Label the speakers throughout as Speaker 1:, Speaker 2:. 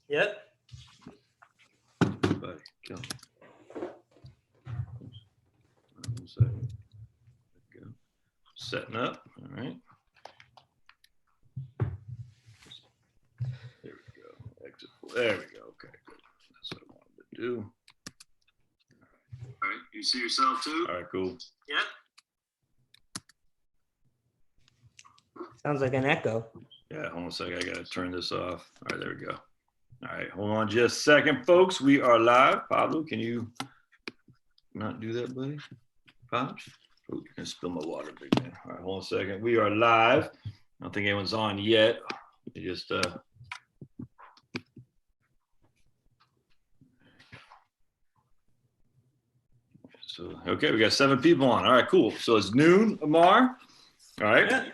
Speaker 1: Yep.
Speaker 2: Buddy, kill me. One second. There we go. Setting up. All right. There we go. Exit. There we go. Okay, good. That's what I wanted to do.
Speaker 3: All right, you see yourself too?
Speaker 2: All right, cool.
Speaker 3: Yep.
Speaker 1: Sounds like an echo.
Speaker 2: Yeah, hold on a second. I got to turn this off. All right, there we go. All right, hold on just a second, folks. We are live. Pablo, can you not do that, buddy? Pops? Oh, you're going to spill my water, big man. All right, hold on a second. We are live. I don't think anyone's on yet. You just, So, okay, we got 7 people on. All right, cool. So it's noon, Amar. All right.
Speaker 1: Yeah.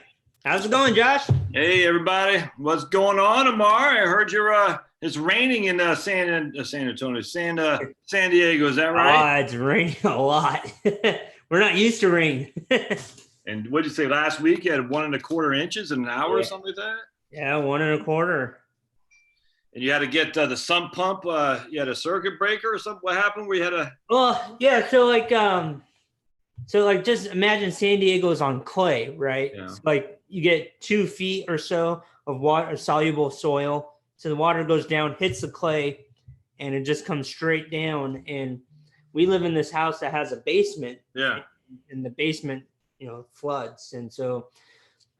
Speaker 1: How's it going, Josh?
Speaker 2: Hey, everybody. What's going on, Amar? I heard you're, it's raining in San Antonio, San Diego. Is that right?
Speaker 1: It's raining a lot. We're not used to rain.
Speaker 2: And what did you say last week? You had 1.25 inches in an hour or something like that?
Speaker 1: Yeah, 1.25.
Speaker 2: And you had to get the sump pump. You had a circuit breaker or something. What happened? We had a.
Speaker 1: Well, yeah. So like, just imagine San Diego's on clay, right?
Speaker 2: Yeah.
Speaker 1: So like you get 2 feet or so of water, soluble soil. So the water goes down, hits the clay, and it just comes straight down. And we live in this house that has a basement.
Speaker 2: Yeah.
Speaker 1: And the basement, floods. And so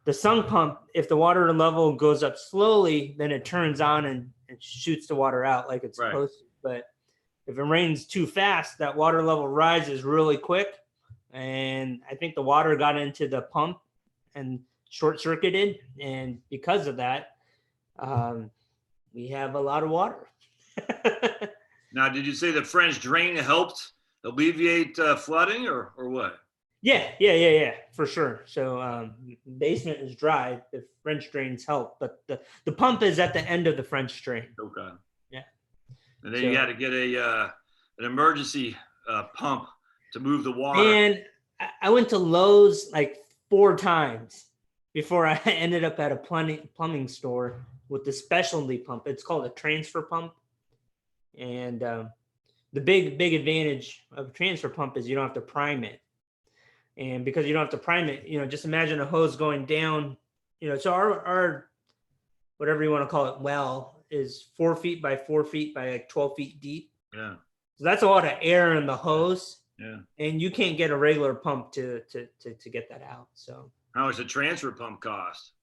Speaker 1: the sump pump, if the water level goes up slowly, then it turns on and shoots the water out like it's supposed to. But if it rains too fast, that water level rises really quick. And I think the water got into the pump and short circuited. And because of that, we have a lot of water.
Speaker 2: Now, did you say the French drain helped alleviate flooding or what?
Speaker 1: Yeah, for sure. So basement is dry. The French drains help, but the pump is at the end of the French drain.
Speaker 2: Okay.
Speaker 1: Yeah.
Speaker 2: And then you had to get an emergency pump to move the water.
Speaker 1: And I went to Lowe's like 4 times before I ended up at a plumbing store with the specialty pump. It's called a transfer pump. And the big advantage of a transfer pump is you don't have to prime it. And because you don't have to prime it, just imagine a hose going down, so our whatever you want to call it, well, is 4 feet by 4 feet by like 12 feet deep.
Speaker 2: Yeah.
Speaker 1: So that's a lot of air in the hose.
Speaker 2: Yeah.
Speaker 1: And you can't get a regular pump to get that out. So
Speaker 2: how much the transfer pump cost?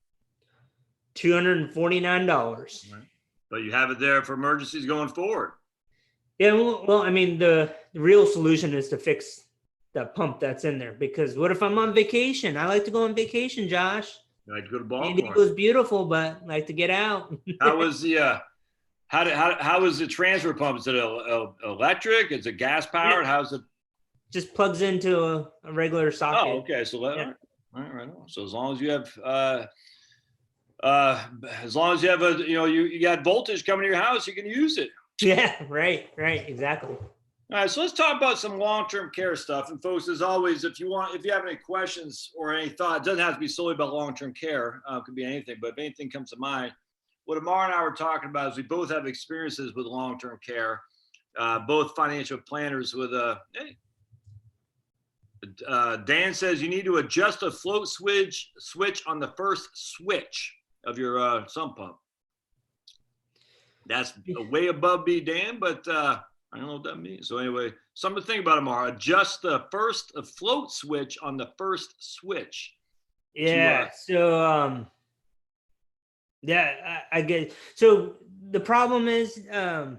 Speaker 1: $249.
Speaker 2: Right. But you have it there for emergencies going forward.
Speaker 1: Yeah. Well, I mean, the real solution is to fix the pump that's in there, because what if I'm on vacation? I like to go on vacation, Josh.
Speaker 2: You like to go to Baltimore.
Speaker 1: It was beautiful, but I like to get out.
Speaker 2: How was the how was the transfer pump? Is it electric? Is it gas powered?
Speaker 1: Yeah.
Speaker 2: How's it?
Speaker 1: Just plugs into a regular socket.
Speaker 2: Oh, okay. So
Speaker 1: Yeah.
Speaker 2: all right. So as long as you have you got voltage coming to your house, you can use it.
Speaker 1: Yeah, right, exactly.
Speaker 2: All right, so let's talk about some long-term care stuff. And folks, as always, if you have any questions or any thought, it doesn't have to be solely about long-term care. It could be anything, but if anything comes to mind, what Amar and I were talking about is we both have experiences with long-term care, both financial planners with Dan says you need to adjust a float switch on the first switch of your sump pump. That's way above me, Dan, but I don't know what that means. So anyway, something to think about, Amar. Adjust the first float switch on the first switch.
Speaker 1: Yeah. I get it. So the problem is, I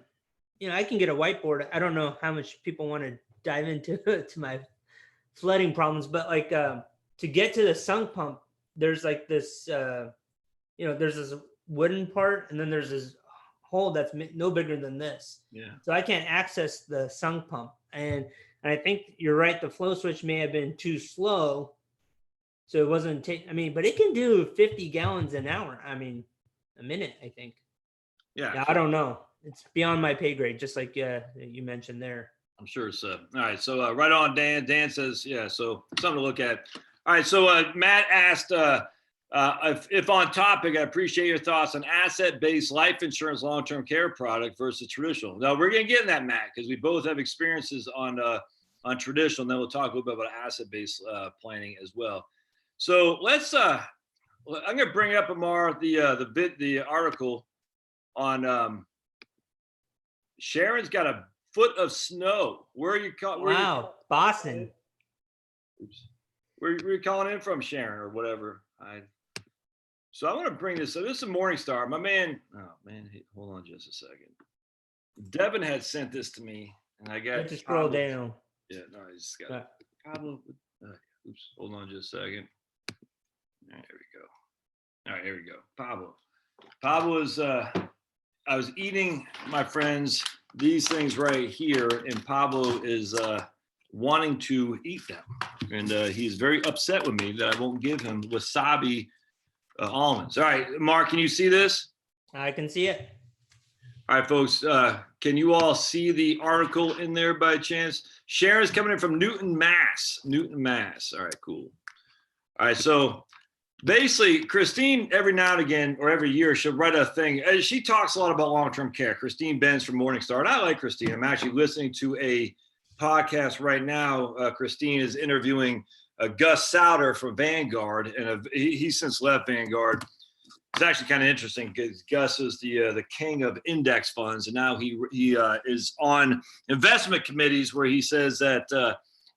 Speaker 1: can get a whiteboard. I don't know how much people want to dive into to my flooding problems, but like to get to the sump pump, there's like this, there's this wooden part, and then there's this hole that's no bigger than this.
Speaker 2: Yeah.
Speaker 1: So I can't access the sump pump, and I think you're right. The flow switch may have been too slow, so it wasn't. But it can do 50 gallons an hour. A minute, I think. Yeah, I don't know. It's beyond my pay grade, just like you mentioned there.
Speaker 2: I'm sure it's all right. So right on, Dan. Dan says, yeah. So something to look at. All right. So Matt asked, If on topic, I appreciate your thoughts on asset-based life insurance long-term care product versus traditional. Now we're going to get in that, Matt, because we both have experiences on traditional. And then we'll talk a little bit about asset-based planning as well. So let's. I'm going to bring up, Amar, the article on Sharon's got a foot of snow. Where are you?
Speaker 1: Wow, Boston.
Speaker 2: Oops. Where are you calling in from, Sharon, or whatever? So I want to bring this up. This is Morningstar. My man, hold on just a second. Devin had sent this to me, and I got
Speaker 1: to scroll down.
Speaker 2: Yeah, no, I just got Pablo. Oops, hold on just a second. All right, there we go. All right, here we go. Pablo is, I was eating, my friends, these things right here, and Pablo is wanting to eat them. And he's very upset with me that I won't give him wasabi almonds. All right, Mark, can you see this?
Speaker 1: I can see it.
Speaker 2: All right, folks, can you all see the article in there by chance? Sharon's coming in from Newton, Mass. Newton, Mass. All right, cool. All right, so basically, Christine, every now and again, or every year, she'll write a thing. She talks a lot about long-term care. Christine Benz from Morningstar, and I like Christine. I'm actually listening to a podcast right now. Christine is interviewing Gus Sauter from Vanguard, and he's since left Vanguard. It's actually kind of interesting because Gus is the king of index funds, and now he is on investment committees where he says that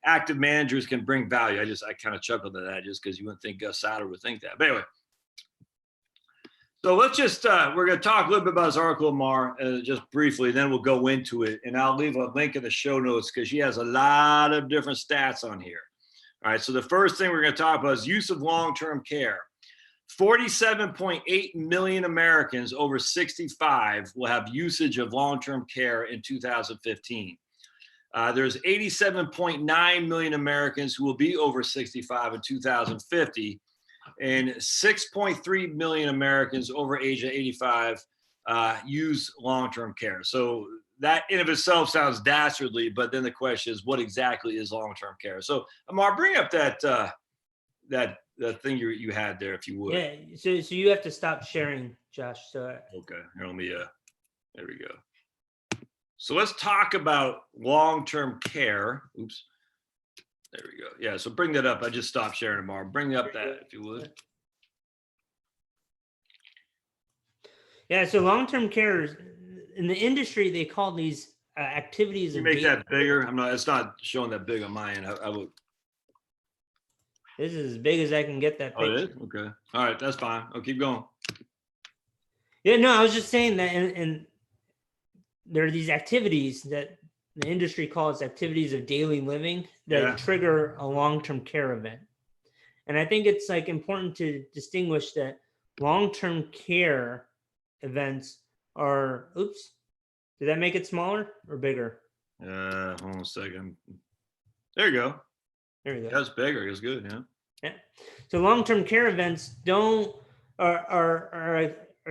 Speaker 2: active managers can bring value. I kind of chuckled at that just because you wouldn't think Gus Sauter would think that. But anyway, so let's just we're going to talk a little bit about his article, Amar, just briefly, then we'll go into it, and I'll leave a link in the show notes because she has a lot of different stats on here. All right, so the first thing we're going to talk about is use of long-term care. 47.8 million Americans over 65 will have usage of long-term care in 2015. There's 87.9 million Americans who will be over 65 in 2050, and 6.3 million Americans over age of 85 use long-term care. So that in of itself sounds dastardly, but then the question is, what exactly is long-term care? So Amar, bring up that thing you had there, if you would.
Speaker 1: Yeah. So you have to stop sharing, Josh. So
Speaker 2: okay, here, let me. There we go. So let's talk about long-term care. Oops. There we go. Yeah. So bring that up. I just stopped sharing, Amar. Bring up that, if you would.
Speaker 1: Yeah. So long-term care in the industry, they call these activities.
Speaker 2: Can you make that bigger? It's not showing that big on my end. I would.
Speaker 1: This is as big as I can get that picture.
Speaker 2: Oh, it is? Okay. All right. That's fine. I'll keep going.
Speaker 1: Yeah, no, I was just saying that, and there are these activities that the industry calls activities of daily living that trigger a long-term care event. And I think it's like important to distinguish that long-term care events are, oops, did that make it smaller or bigger?
Speaker 2: Hold on a second. There you go.
Speaker 1: There we go.
Speaker 2: That's bigger. It's good, yeah.
Speaker 1: Yeah. So long-term care events are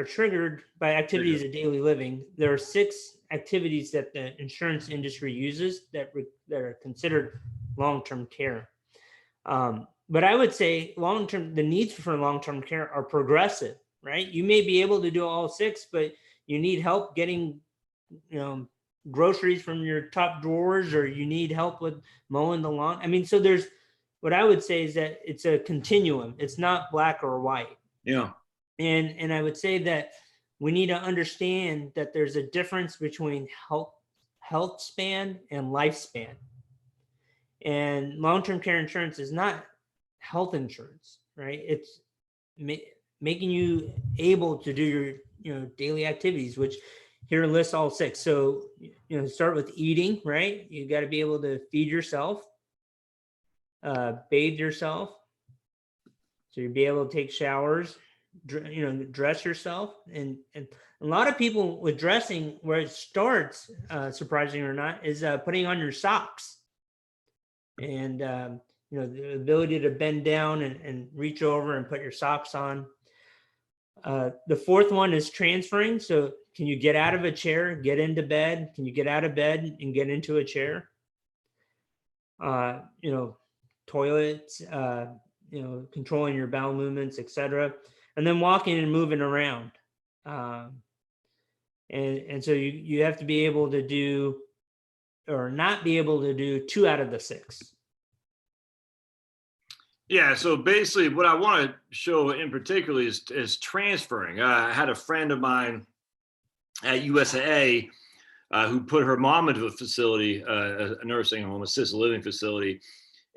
Speaker 1: triggered by activities of daily living. There are 6 activities that the insurance industry uses that are considered long-term care. But I would say the needs for long-term care are progressive, right? You may be able to do all 6, but you need help getting, groceries from your top drawers, or you need help with mowing the lawn. I mean, so there's, what I would say is that it's a continuum. It's not black or white.
Speaker 2: Yeah.
Speaker 1: And I would say that we need to understand that there's a difference between health span and lifespan. And long-term care insurance is not health insurance, right? It's making you able to do your daily activities, which here lists all 6. So, start with eating, right? You got to be able to feed yourself, bathe yourself. So you'll be able to take showers, dress yourself. And a lot of people with dressing, where it starts, surprising or not, is putting on your socks. And, the ability to bend down and reach over and put your socks on. The 4th one is transferring. So can you get out of a chair, get into bed? Can you get out of bed and get into a chair? Toilets, controlling your bowel movements, etc., and then walking and moving around. And so you have to be able to do or not be able to do 2 out of the 6.
Speaker 2: Yeah, so basically what I want to show in particular is transferring. I had a friend of mine at USAA who put her mom into a facility, a nursing home, assisted living facility,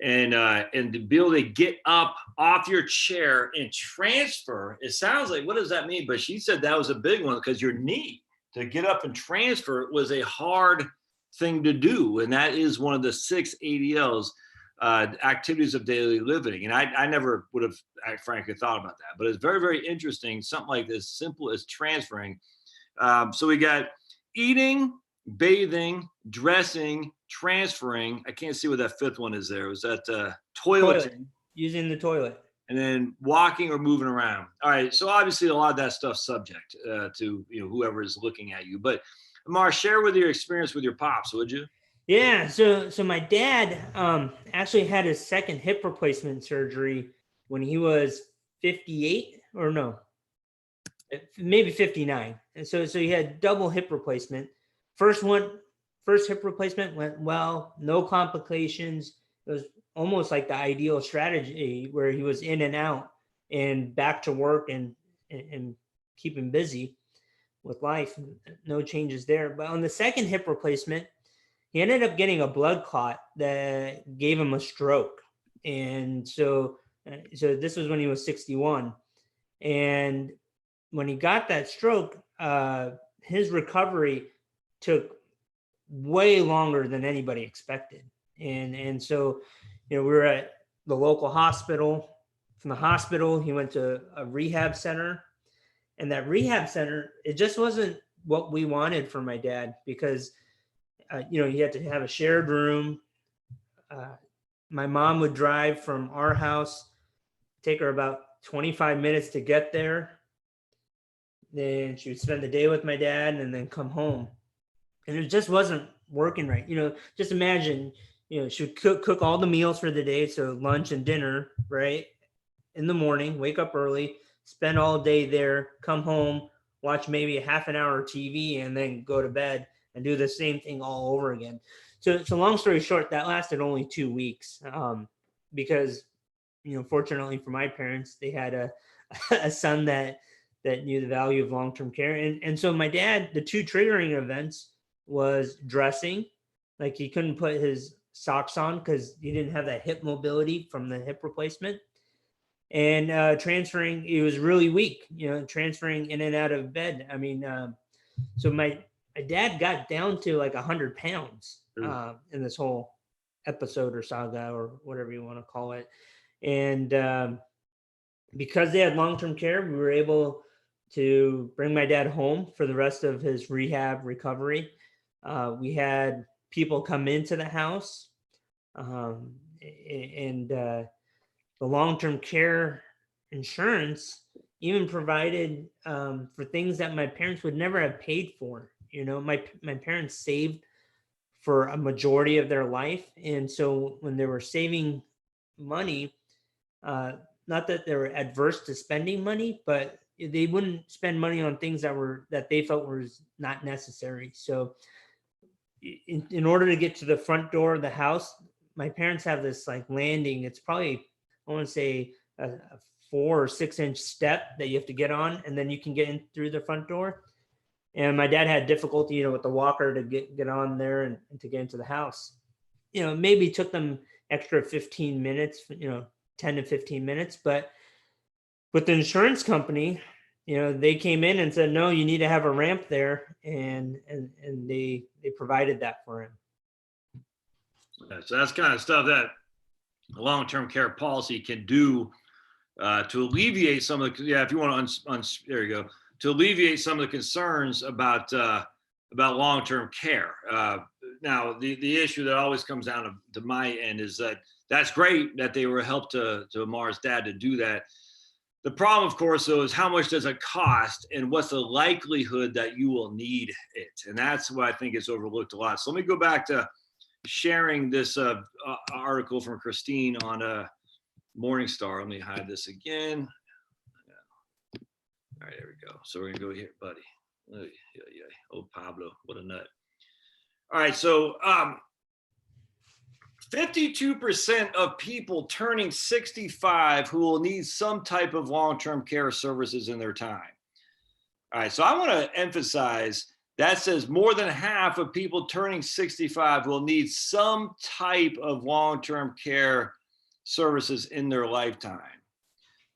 Speaker 2: and to be able to get up off your chair and transfer. It sounds like, what does that mean? But she said that was a big one because your knee to get up and transfer was a hard thing to do, and that is one of the 6 ADLs. Activities of daily living. And I never would have frankly thought about that, but it's very, very interesting. Something like this simple as transferring. So we got eating, bathing, dressing, transferring. I can't see what that 5th one is there. Was that toileting?
Speaker 1: Using the toilet.
Speaker 2: And then walking or moving around. All right. So obviously a lot of that stuff's subject to whoever is looking at you. But Amar, share with your experience with your pops, would you?
Speaker 1: Yeah, so my dad actually had his second hip replacement surgery when he was 58, or no, maybe 59. And so he had double hip replacement. First hip replacement went well, no complications. It was almost like the ideal strategy where he was in and out and back to work and keep him busy with life. No changes there. But on the second hip replacement, he ended up getting a blood clot that gave him a stroke. And so this was when he was 61. And when he got that stroke, his recovery took way longer than anybody expected. And so, we were at the local hospital. From the hospital, he went to a rehab center. And that rehab center, it just wasn't what we wanted for my dad, because he had to have a shared room. My mom would drive from our house, take her about 25 minutes to get there. Then she would spend the day with my dad and then come home. And it just wasn't working right. Just imagine, she would cook all the meals for the day. So lunch and dinner, right? In the morning, wake up early, spend all day there, come home, watch maybe a half an hour of TV, and then go to bed and do the same thing all over again. So long story short, that lasted only 2 weeks, because, fortunately for my parents, they had a son that knew the value of long-term care. And so my dad, the 2 triggering events was dressing. Like, he couldn't put his socks on because he didn't have that hip mobility from the hip replacement. And transferring, he was really weak, transferring in and out of bed. I mean, so my dad got down to like 100 pounds in this whole episode or saga or whatever you want to call it. And because they had long-term care, we were able to bring my dad home for the rest of his rehab recovery. We had people come into the house, and the long-term care insurance even provided for things that my parents would never have paid for. My parents saved for a majority of their life. And so when they were saving money, not that they were adverse to spending money, but they wouldn't spend money on things that they felt was not necessary. So in order to get to the front door of the house, my parents have this like landing. It's probably, I want to say, a 4 or 6 inch step that you have to get on, and then you can get in through the front door. And my dad had difficulty, with the walker to get on there and to get into the house. Maybe took them extra 15 minutes, 10 to 15 minutes. But with the insurance company, they came in and said, no, you need to have a ramp there. And they provided that for him.
Speaker 2: So that's kind of stuff that a long-term care policy can do to alleviate some of the, if you want to, there you go, to alleviate some of the concerns about long-term care. Now, the issue that always comes down to my end is that that's great that they were helped to Amar's dad to do that. The problem, of course, though, is how much does it cost and what's the likelihood that you will need it? And that's what I think is overlooked a lot. So let me go back to sharing this article from Christine on Morningstar. Let me hide this again. All right, there we go. So we're gonna go here, buddy. Oh, Pablo, what a nut. All right, so 52% of people turning 65 who will need some type of long-term care services in their time. All right, so I want to emphasize that says more than half of people turning 65 will need some type of long-term care services in their lifetime.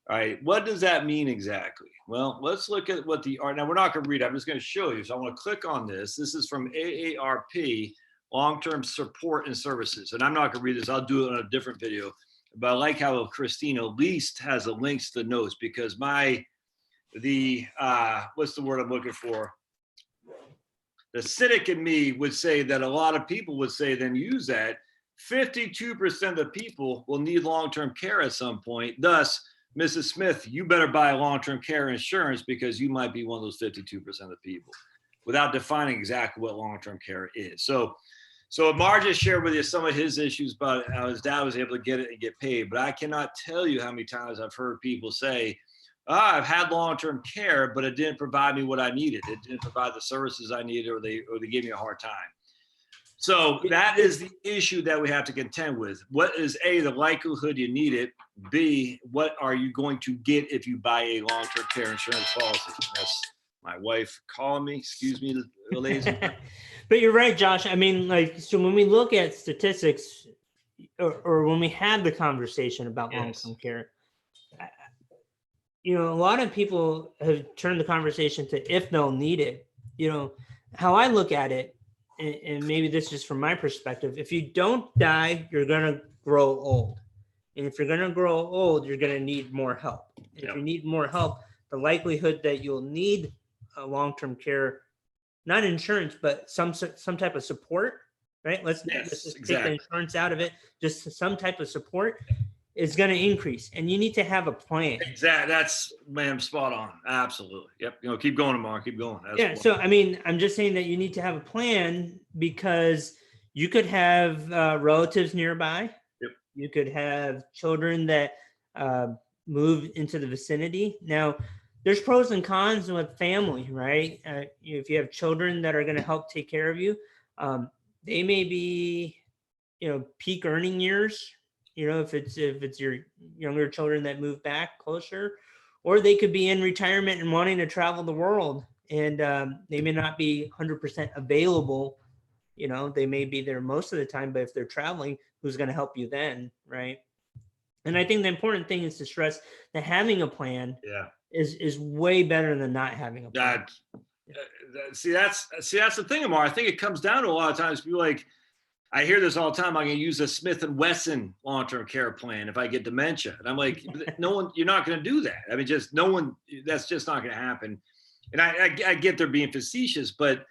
Speaker 2: All right, what does that mean exactly? Well, let's look at what the art. Now, we're not going to read it. I'm just going to show you. So I want to click on this. This is from AARP, Long-Term Support and Services. And I'm not going to read this. I'll do it on a different video. But I like how Christina at least has the links to the notes, because what's the word I'm looking for? The cynic in me would say that a lot of people would say, then use that. 52% of people will need long-term care at some point. Thus, Mrs. Smith, you better buy long-term care insurance, because you might be one of those 52% of people, without defining exactly what long-term care is. So Amar just shared with you some of his issues about how his dad was able to get it and get paid. But I cannot tell you how many times I've heard people say, I've had long-term care, but it didn't provide me what I needed. It didn't provide the services I needed, or they gave me a hard time. So that is the issue that we have to contend with. What is A, the likelihood you need it? B, what are you going to get if you buy a long-term care insurance policy? That's my wife calling me. Excuse me, ladies.
Speaker 1: But you're right, Josh. I mean, so when we look at statistics, or when we have the conversation about long-term care, a lot of people have turned the conversation to if they'll need it. How I look at it, and maybe this is from my perspective, if you don't die, you're going to grow old. And if you're going to grow old, you're going to need more help. If you need more help, the likelihood that you'll need a long-term care, not insurance, but some type of support, right? Let's just take the insurance out of it. Just some type of support is going to increase, and you need to have a plan.
Speaker 2: Exactly. That's, man, spot on. Absolutely. Yep. Keep going, Amar. Keep going.
Speaker 1: So, I mean, I'm just saying that you need to have a plan, because you could have relatives nearby.
Speaker 2: Yep.
Speaker 1: You could have children that move into the vicinity. Now, there's pros and cons with family, right? If you have children that are going to help take care of you, they may be, peak earning years. If it's your younger children that move back closer, or they could be in retirement and wanting to travel the world, and they may not be 100% available. They may be there most of the time, but if they're traveling, who's going to help you then, right? And I think the important thing is to stress that having a plan is way better than not having a plan.
Speaker 2: See, that's the thing, Amar. I think it comes down to, a lot of times, people like, I hear this all the time. I'm going to use a Smith & Wesson long-term care plan if I get dementia. And I'm like, no one, you're not going to do that. I mean, just no one, that's just not going to happen. And I get they're being facetious, but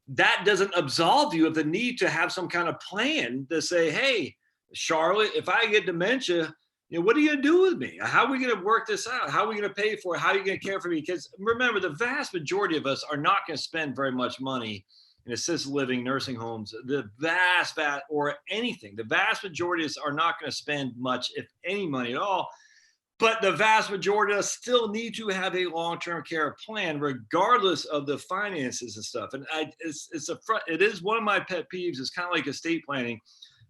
Speaker 2: that doesn't absolve you of the need to have some kind of plan to say, hey, Charlotte, if I get dementia, what are you going to do with me? How are we going to work this out? How are we going to pay for it? How are you going to care for me? Because remember, the vast majority of us are not going to spend very much money in assisted living, nursing homes, the vast, or anything. The vast majority of us are not going to spend much, if any, money at all. But the vast majority of us still need to have a long-term care plan, regardless of the finances and stuff. And it is one of my pet peeves. It's kind of like estate planning.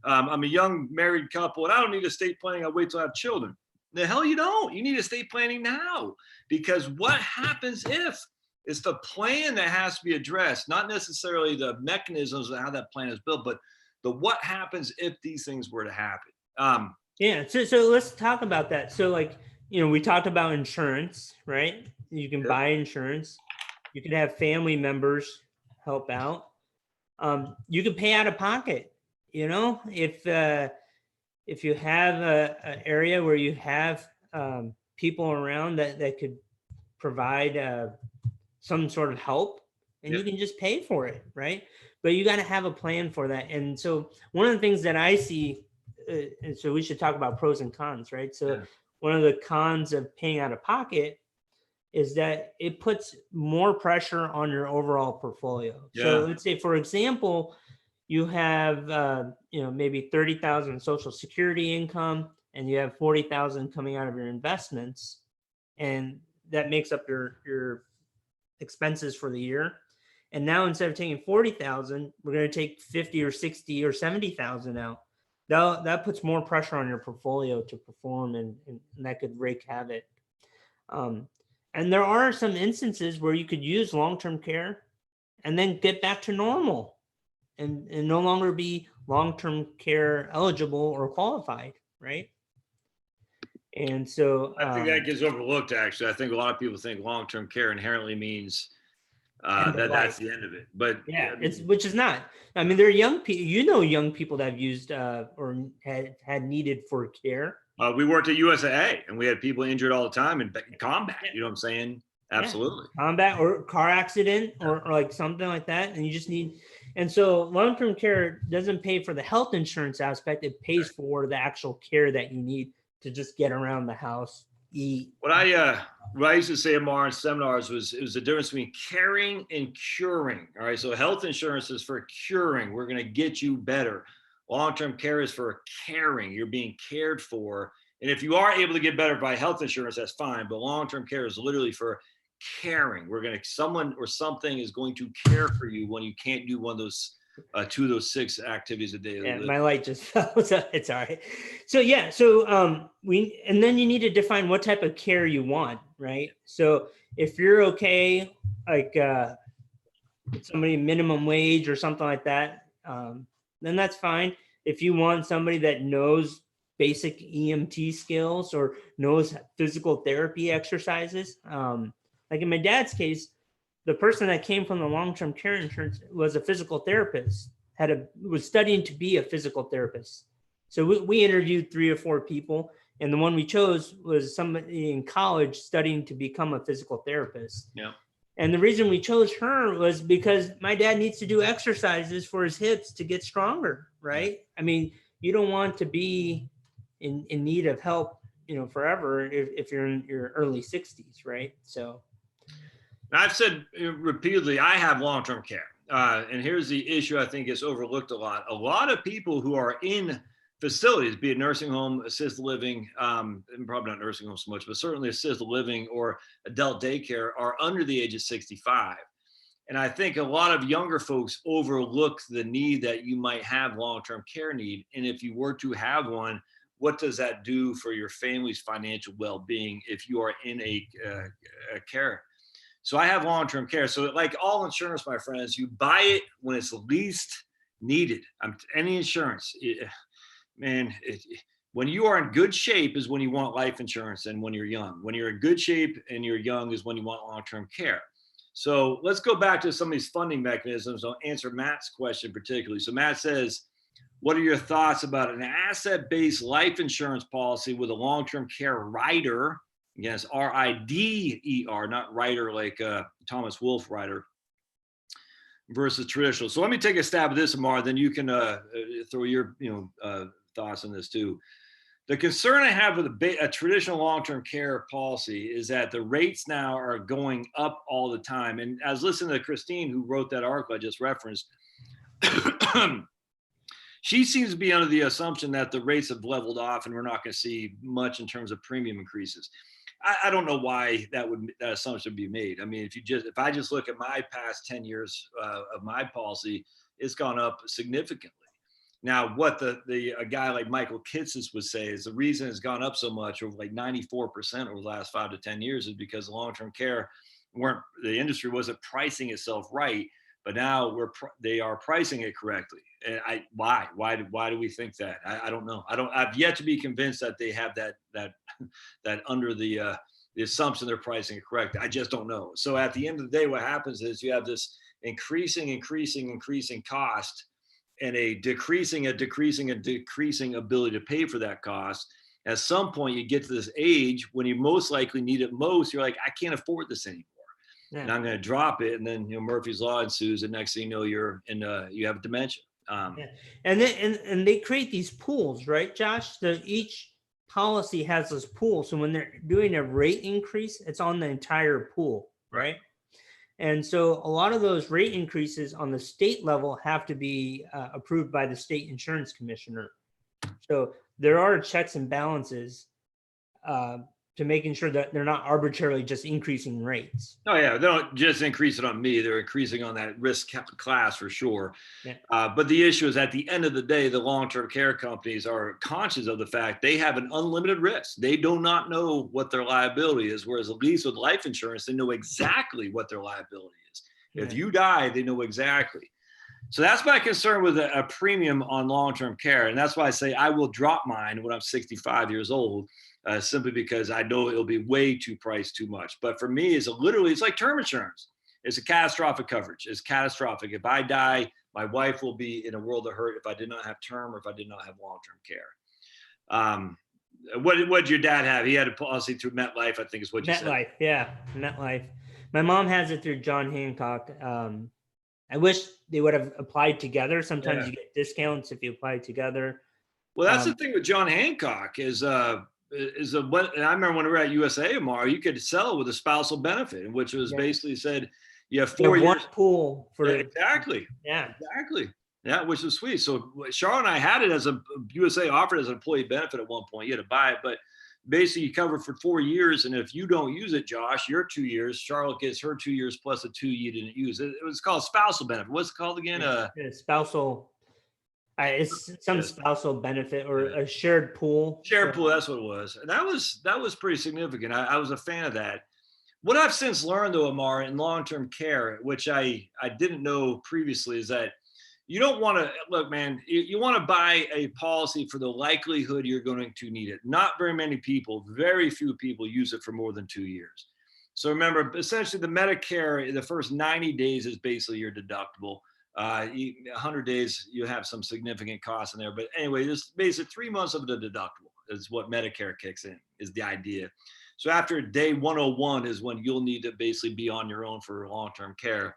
Speaker 2: I'm a young married couple, and I don't need estate planning. I'll wait till I have children. The hell you don't. You need estate planning now, because what happens if? It's the plan that has to be addressed, not necessarily the mechanisms of how that plan is built, but the what happens if these things were to happen.
Speaker 1: So let's talk about that. So, we talked about insurance, right? You can buy insurance. You can have family members help out. You can pay out of pocket. If you have an area where you have people around that could provide some sort of help, and you can just pay for it, right? But you got to have a plan for that. And so one of the things that I see, and so we should talk about pros and cons, right? So one of the cons of paying out of pocket is that it puts more pressure on your overall portfolio. So let's say, for example, you have maybe 30,000 Social Security income, and you have 40,000 coming out of your investments, and that makes up your expenses for the year. And now instead of taking 40,000, we're going to take 50 or 60 or 70,000 out. That puts more pressure on your portfolio to perform, and that could wreak havoc. And there are some instances where you could use long-term care and then get back to normal and no longer be long-term care eligible or qualified, right? And so
Speaker 2: I think that gets overlooked, actually. I think a lot of people think long-term care inherently means that's the end of it. But
Speaker 1: yeah, which is not. I mean, there are young people, young people that have used or had needed for care.
Speaker 2: We worked at USAA, and we had people injured all the time in combat. You know what I'm saying? Absolutely.
Speaker 1: Yeah. Combat or car accident or like something like that. And you just need, and so long-term care doesn't pay for the health insurance aspect. It pays for the actual care that you need to just get around the house, eat.
Speaker 2: What I used to say, Amar, in seminars it was the difference between caring and curing. All right. So health insurance is for curing. We're going to get you better. Long-term care is for caring. You're being cared for. And if you are able to get better by health insurance, that's fine. But long-term care is literally for caring. Someone or something is going to care for you when you can't do one of those 2 of those 6 activities a day.
Speaker 1: Yeah, my light just fell. So it's all right. So yeah, so and then you need to define what type of care you want, right? So if you're okay, like somebody minimum wage or something like that, then that's fine. If you want somebody that knows basic EMT skills or knows physical therapy exercises, like in my dad's case, the person that came from the long-term care insurance was a physical therapist, was studying to be a physical therapist. So we interviewed 3 or 4 people, and the one we chose was somebody in college studying to become a physical therapist.
Speaker 2: Yeah.
Speaker 1: And the reason we chose her was because my dad needs to do exercises for his hips to get stronger, right? Yeah. I mean, you don't want to be in need of help, forever if you're in your early 60s, right? So
Speaker 2: I've said repeatedly, I have long-term care. And here's the issue I think is overlooked a lot. A lot of people who are in facilities, be it nursing home, assisted living, and probably not nursing home so much, but certainly assisted living or adult daycare, are under the age of 65. And I think a lot of younger folks overlook the need that you might have long-term care need. And if you were to have one, what does that do for your family's financial well-being if you are in a care? So I have long-term care. So like all insurance, my friends, you buy it when it's least needed. Any insurance, when you are in good shape is when you want life insurance and when you're young. When you're in good shape and you're young is when you want long-term care. So let's go back to some of these funding mechanisms. I'll answer Matt's question particularly. So Matt says, what are your thoughts about an asset-based life insurance policy with a long-term care rider? Again, it's RIDER, not Rider like Thomas Wolfe Rider, versus traditional. So let me take a stab at this, Amar, then you can throw your thoughts on this too. The concern I have with a traditional long-term care policy is that the rates now are going up all the time. And I was listening to Christine, who wrote that article I just referenced. She seems to be under the assumption that the rates have leveled off and we're not going to see much in terms of premium increases. I don't know why that assumption would be made. I mean, if I just look at my past 10 years of my policy, it's gone up significantly. Now, what a guy like Michael Kitces would say is the reason it's gone up so much, over like 94% over the last 5 to 10 years, is because long-term care the industry wasn't pricing itself right. But now they are pricing it correctly. And why do we think that? I don't know. I've yet to be convinced that they have that under the assumption they're pricing it correct. I just don't know. So at the end of the day, what happens is you have this increasing cost and a decreasing ability to pay for that cost. At some point, you get to this age when you most likely need it most. You're like, I can't afford this anymore. Yeah. And I'm going to drop it, and then Murphy's Law ensues, and next thing you know, you have dementia.
Speaker 1: Yeah. And they create these pools, right, Josh? So each policy has this pool. So when they're doing a rate increase, it's on the entire pool, right? And so a lot of those rate increases on the state level have to be approved by the state insurance commissioner. So there are checks and balances to making sure that they're not arbitrarily just increasing rates.
Speaker 2: Oh yeah, they don't just increase it on me; they're increasing on that risk class for sure.
Speaker 1: Yeah.
Speaker 2: But the issue is, at the end of the day, the long-term care companies are conscious of the fact they have an unlimited risk. They do not know what their liability is, whereas at least with life insurance, they know exactly what their liability is.
Speaker 1: Yeah.
Speaker 2: If you die, they know exactly. So that's my concern with a premium on long-term care, and that's why I say I will drop mine when I'm 65 years old. Simply because I know it'll be way too priced too much. But for me, it's like term insurance. It's a catastrophic coverage. It's catastrophic. If I die, my wife will be in a world of hurt if I did not have term or if I did not have long-term care. What did your dad have? He had a policy through MetLife, I think is what you said.
Speaker 1: MetLife, yeah, MetLife. My mom has it through John Hancock. I wish they would have applied together. Sometimes you get discounts if you apply together.
Speaker 2: Well, that's the thing with John Hancock is what and I remember when we were at USA, Amar, you could sell it with a spousal benefit, which was basically said you have 4 years.
Speaker 1: One pool for
Speaker 2: exactly.
Speaker 1: Yeah,
Speaker 2: exactly. Yeah, which was sweet. So Shah and I had it as a USA offered as an employee benefit at one point. You had to buy it, but basically you cover for 4 years, and if you don't use it, Josh, your 2 years, Charlotte gets her 2 years plus the 2 you didn't use. It was called spousal benefit. What's it called again?
Speaker 1: Spousal. It's some spousal benefit or a shared pool.
Speaker 2: Shared pool, that's what it was. And that was pretty significant. I was a fan of that. What I've since learned, though, Amar, in long-term care, which I didn't know previously, is that you don't want to look, man. You want to buy a policy for the likelihood you're going to need it. Not very few people use it for more than 2 years. So remember, essentially, the Medicare, the first 90 days is basically your deductible. 100 days, you have some significant costs in there. But anyway, just basically 3 months of the deductible is what Medicare kicks in, is the idea. So after day 101 is when you'll need to basically be on your own for long-term care.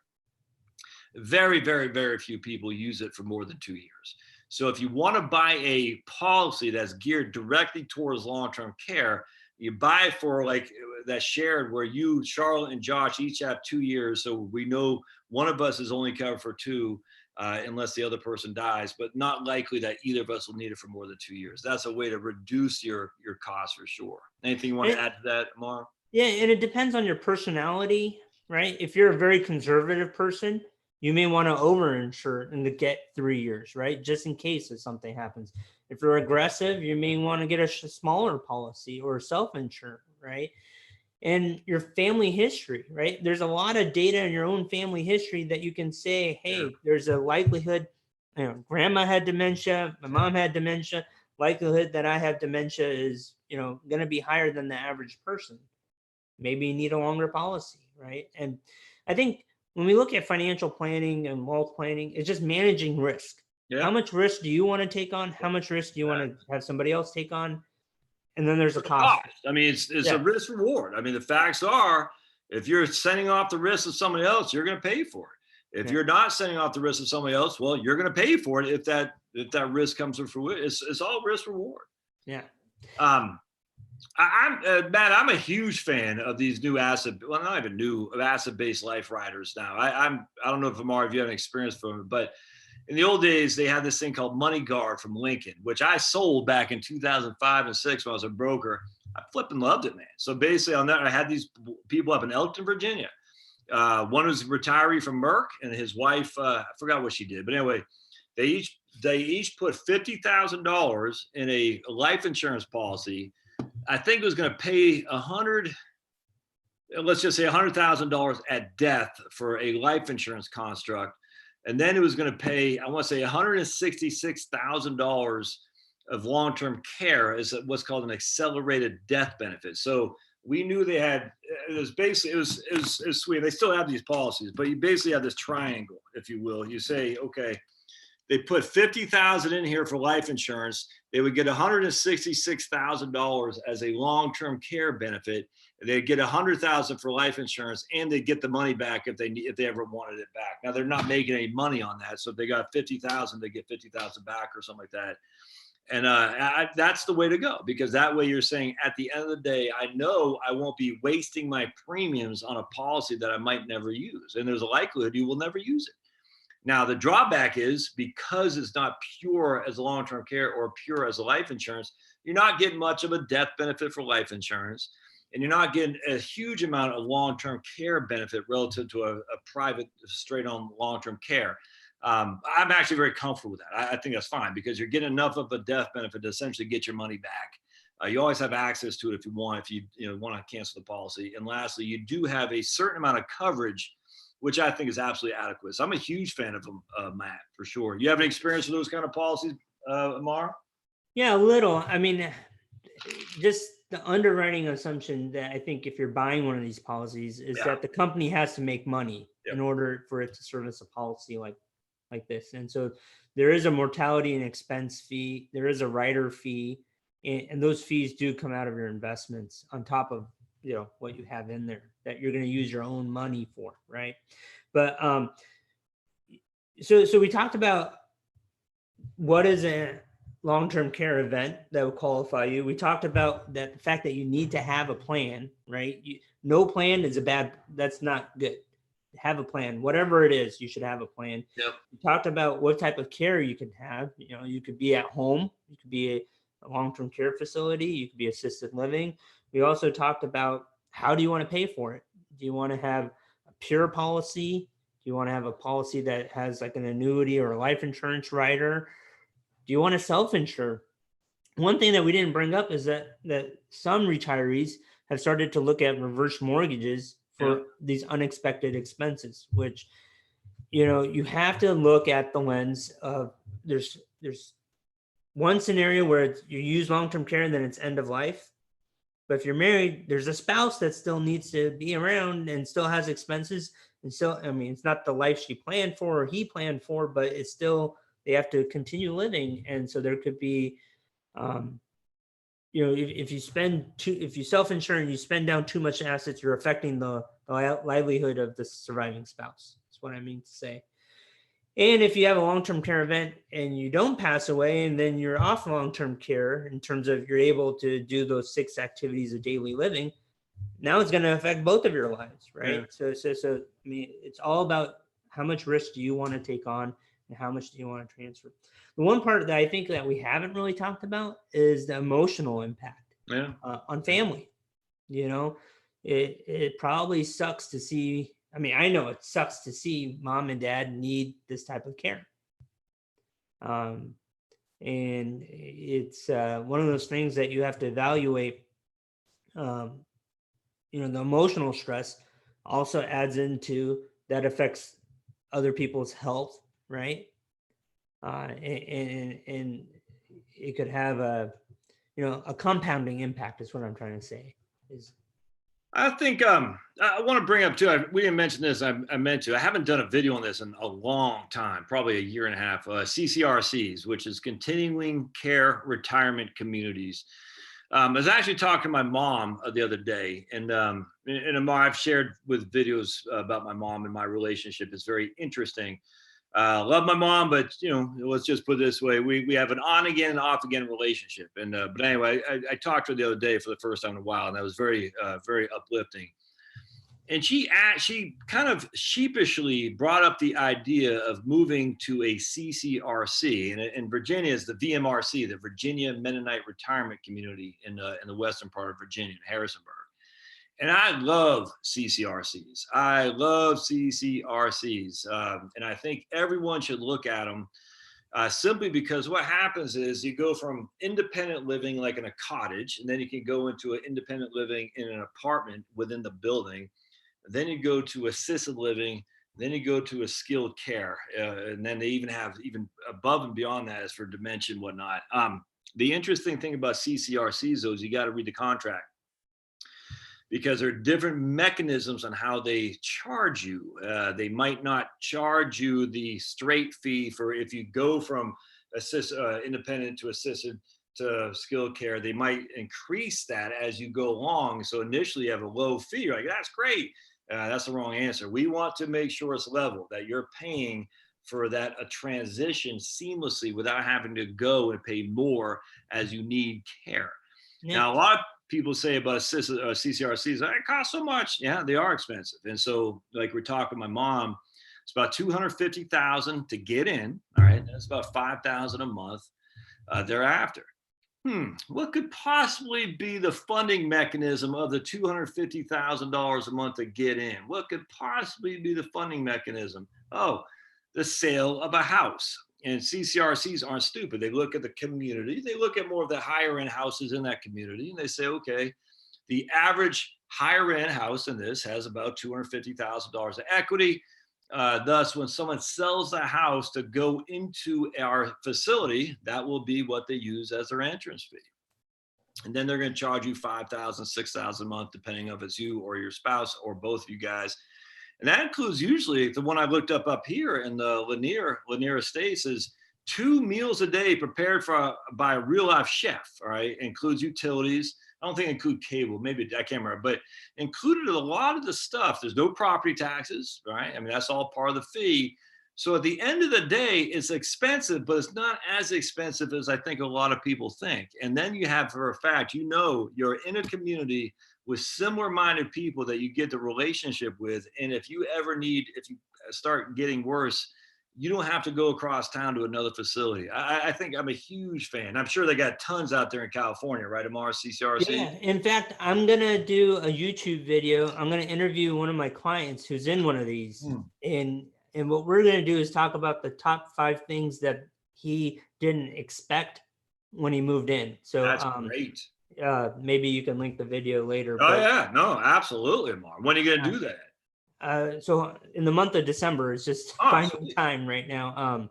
Speaker 2: Very, very, very few people use it for more than 2 years. So if you want to buy a policy that's geared directly towards long-term care, you buy it for like that shared where you, Charlotte and Josh each have 2 years. So we know one of us is only covered for 2 unless the other person dies, but not likely that either of us will need it for more than 2 years. That's a way to reduce your costs for sure. Anything you want to add to that, Amar?
Speaker 1: Yeah, and it depends on your personality, right? If you're a very conservative person, you may want to overinsure and to get 3 years, right? Just in case if something happens. If you're aggressive, you may want to get a smaller policy or self-insure, right? And your family history, right? There's a lot of data in your own family history that you can say, hey, there's a likelihood, grandma had dementia, my mom had dementia, likelihood that I have dementia is, going to be higher than the average person. Maybe you need a longer policy, right? And I think when we look at financial planning and wealth planning, it's just managing risk. Yeah. How much risk do you want to take on? How much risk do you want to have somebody else take on? And then there's a cost.
Speaker 2: I mean, it's a risk reward. I mean, the facts are, if you're sending off the risk of somebody else, you're going to pay for it. If you're not sending off the risk of somebody else, well, you're going to pay for it if that risk comes to fruition. It's all risk reward.
Speaker 1: Yeah.
Speaker 2: I'm Matt. I'm a huge fan of these new not even new, of asset-based life riders now. I don't know if Amar, if you have an experience from it, but in the old days, they had this thing called Money Guard from Lincoln, which I sold back in 2005 and 6 when I was a broker. I flipping loved it, man. So basically on that, I had these people up in Elkton, Virginia. One was a retiree from Merck, and his wife, I forgot what she did. But anyway, they each put $50,000 in a life insurance policy. I think it was going to pay let's just say $100,000 at death for a life insurance construct. And then it was going to pay, I want to say $166,000 of long-term care as what's called an accelerated death benefit. So we knew they had, it was sweet. They still have these policies, but you basically have this triangle, if you will. You say, okay, they put $50,000 in here for life insurance. They would get $166,000 as a long-term care benefit. They'd get $100,000 for life insurance, and they'd get the money back if they ever wanted it back. Now they're not making any money on that, so if they got $50,000, they get $50,000 back or something like that. And that's the way to go, because that way you're saying at the end of the day, I know I won't be wasting my premiums on a policy that I might never use, and there's a likelihood you will never use it. Now, the drawback is because it's not pure as long-term care or pure as a life insurance, you're not getting much of a death benefit for life insurance, and you're not getting a huge amount of long-term care benefit relative to a private straight-on long-term care. I'm actually very comfortable with that. I think that's fine because you're getting enough of a death benefit to essentially get your money back. You always have access to it if you want, if you want to cancel the policy. And lastly, you do have a certain amount of coverage, which I think is absolutely adequate. So I'm a huge fan of them, Matt, for sure. You have any experience with those kind of policies, Amar?
Speaker 1: Yeah, a little. I mean, just the underwriting assumption that I think if you're buying one of these policies is that the company has to make money in order for it to service a policy like this. And so there is a mortality and expense fee, there is a rider fee, and those fees do come out of your investments on top of what you have in there that you're going to use your own money for, right? But so we talked about what is a long-term care event that will qualify you. We talked about that the fact that you need to have a plan, right? No plan is that's not good. Have a plan, whatever it is, you should have a plan.
Speaker 2: Yep.
Speaker 1: We talked about what type of care you can have. You could be at home, you could be a long-term care facility, you could be assisted living. We also talked about how do you want to pay for it? Do you want to have a pure policy? Do you want to have a policy that has like an annuity or a life insurance rider? Do you want to self-insure? One thing that we didn't bring up is that some retirees have started to look at reverse mortgages for these unexpected expenses, which, you have to look at the lens of there's one scenario where you use long-term care and then it's end of life. But if you're married, there's a spouse that still needs to be around and still has expenses. And so, I mean, it's not the life she planned for or he planned for, but it's still, they have to continue living. And so there could be, if you self-insure and you spend down too much assets, you're affecting the livelihood of the surviving spouse. That's what I mean to say. And if you have a long-term care event and you don't pass away and then you're off long-term care in terms of you're able to do those 6 activities of daily living, now it's going to affect both of your lives, right? So I mean, it's all about how much risk do you want to take on and how much do you want to transfer. The one part that I think that we haven't really talked about is the emotional impact on family. It probably sucks to see. I mean, I know it sucks to see mom and dad need this type of care. And it's one of those things that you have to evaluate. The emotional stress also adds into that affects other people's health, right? And it could have a compounding impact is what I'm trying to say.
Speaker 2: I think I want to bring up too. We didn't mention this. I meant to. I haven't done a video on this in a long time, probably a year and a half. CCRCs, which is Continuing Care Retirement Communities. I was actually talking to my mom the other day, and Amar, I've shared with videos about my mom and my relationship. It's very interesting. Love my mom, but let's just put it this way: we have an on again and off again relationship. And but anyway, I talked to her the other day for the first time in a while, and that was very very uplifting. And she kind of sheepishly brought up the idea of moving to a CCRC, and in Virginia is the VMRC, the Virginia Mennonite Retirement Community in the western part of Virginia, in Harrisonburg. And I love CCRCs. I love CCRCs. And I think everyone should look at them simply because what happens is you go from independent living, like in a cottage, and then you can go into an independent living in an apartment within the building. Then you go to assisted living. Then you go to a skilled care. And then they even have even above and beyond that is for dementia and whatnot. The interesting thing about CCRCs, though, is you got to read the contract, because there are different mechanisms on how they charge you. They might not charge you the straight fee for if you go from independent to assisted to skilled care. They might increase that as you go along. So initially you have a low fee. You're like, that's great. That's the wrong answer. We want to make sure it's level, that you're paying for that a transition seamlessly without having to go and pay more as you need care. Yeah. Now, a lot of people say about CCRCs, it costs so much. Yeah, they are expensive. And so, like we're talking to my mom, It's about $250,000 to get in. All right. And it's about $5,000 a month thereafter. What could possibly be the funding mechanism of the $250,000 a month to get in? What could possibly be the funding mechanism? Oh, the sale of a house. And CCRCs aren't stupid. They look at the community. They look at more of the higher end houses in that community, and they say, okay, the average higher end house in this has about $250,000 of equity. Thus, when someone sells a house to go into our facility, that will be what they use as their entrance fee. And then they're going to charge you $5,000, $6,000 a month, depending if it's you or your spouse or both of you guys. And that includes usually the one I looked up here in the Lanier Estates is 2 meals a day prepared by a real life chef. All right, it includes utilities. I don't think it include cable, maybe I can't remember, but included a lot of the stuff. There's no property taxes, right? I mean, that's all part of the fee. So at the end of the day, it's expensive, but it's not as expensive as I think a lot of people think. And then you have, for a fact, you're in a community with similar minded people that you get the relationship with. And if you start getting worse, you don't have to go across town to another facility. I think I'm a huge fan. I'm sure they got tons out there in California, right, Amar, CCRC?
Speaker 1: Yeah, in fact, I'm going to do a YouTube video. I'm going to interview one of my clients who's in one of these. And what we're going to do is talk about the top 5 things that he didn't expect when he moved in. So
Speaker 2: that's great.
Speaker 1: Maybe you can link the video later.
Speaker 2: Oh, yeah, no, absolutely, Amar. When are you going to do that?
Speaker 1: So in the month of December, it's just finding time right now.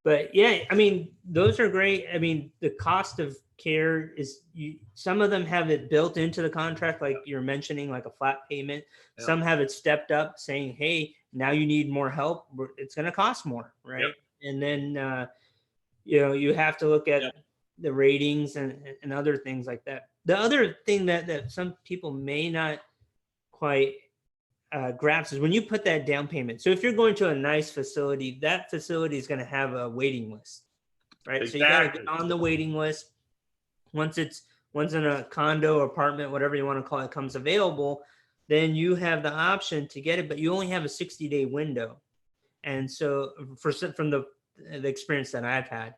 Speaker 1: But yeah, I mean, those are great. I mean, the cost of care is some of them have it built into the contract, like you're mentioning, like a flat payment. Some have it stepped up saying, hey, now you need more help. It's going to cost more, right? And then, you have to look at the ratings and other things like that. The other thing that some people may not quite grasp is when you put that down payment. So if you're going to a nice facility, that facility is going to have a waiting list, right? Exactly. So you got to get on the waiting list. Once in a condo, apartment, whatever you want to call it, comes available, then you have the option to get it, but you only have a 60-day window. And so from the experience that I've had.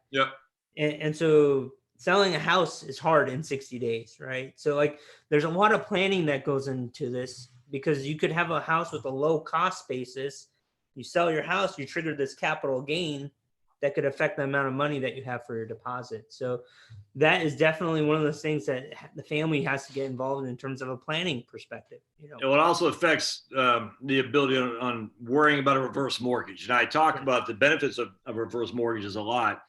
Speaker 1: And so selling a house is hard in 60 days, right? So like there's a lot of planning that goes into this, because you could have a house with a low cost basis. You sell your house, you trigger this capital gain that could affect the amount of money that you have for your deposit. So that is definitely one of those things that the family has to get involved in terms of a planning perspective.
Speaker 2: It also affects the ability on worrying about a reverse mortgage. And I talk about the benefits of reverse mortgages a lot.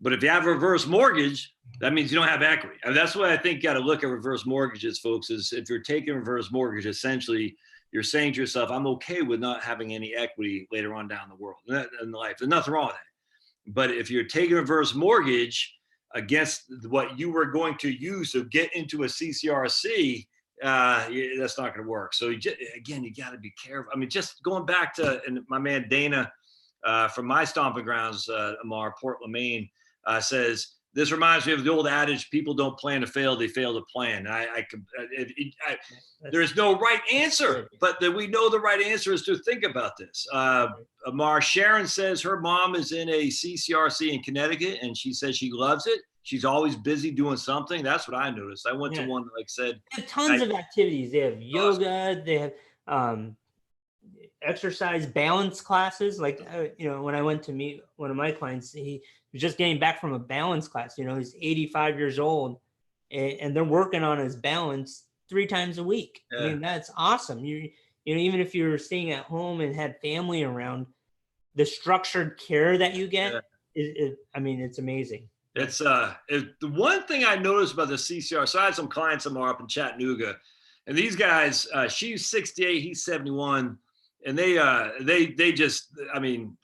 Speaker 2: But if you have a reverse mortgage, that means you don't have equity. And that's what I think you got to look at reverse mortgages, folks, is if you're taking a reverse mortgage, essentially you're saying to yourself, I'm okay with not having any equity later on down the world in life. There's nothing wrong with that. But if you're taking a reverse mortgage against what you were going to use to get into a CCRC, that's not going to work. So again, you got to be careful. I mean, just going back to my man Dana from my stomping grounds, Amar, Port Lamaine, says, this reminds me of the old adage, people don't plan to fail, they fail to plan. There's no right answer, but we know the right answer is to think about this. Amar, Sharon says her mom is in a CCRC in Connecticut, and she says she loves it. She's always busy doing something. That's what I noticed. I went to one, like I said.
Speaker 1: They have tons of activities. They have yoga. They have exercise balance classes. Like, when I went to meet one of my clients, he was just getting back from a balance class. He's 85 years old, and they're working on his balance 3 times a week. I mean, that's awesome. Even if you're staying at home and had family around, the structured care that you get it's amazing.
Speaker 2: It's the one thing I noticed about the CCR. So I had some clients that are up in Chattanooga, and these guys, she's 68, he's 71, and they just, I mean,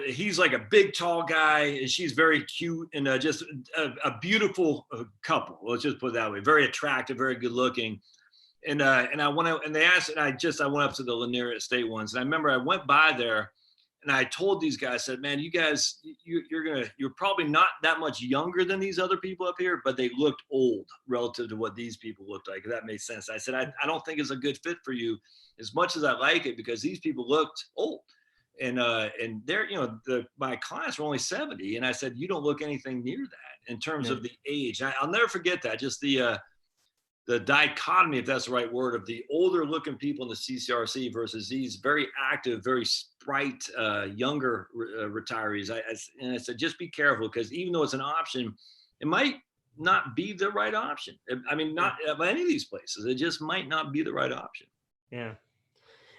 Speaker 2: he's like a big tall guy, and she's very cute, and just a beautiful couple. Let's just put it that way. Very attractive, very good looking. And I went out, and they asked, and I went up to the Lanier Estate ones, and I remember I went by there, and I told these guys, I said, man, you guys, you're probably not that much younger than these other people up here, but they looked old relative to what these people looked like. If that made sense. I said, I don't think it's a good fit for you as much as I like it, because these people looked old. And they're, my clients were only 70. And I said, you don't look anything near that in terms of the age. And I'll never forget that. Just the dichotomy, if that's the right word, of the older looking people in the CCRC versus these very active, very sprite, younger retirees. And I said, just be careful, because even though it's an option, it might not be the right option. I mean, not at any of these places. It just might not be the right option.
Speaker 1: Yeah.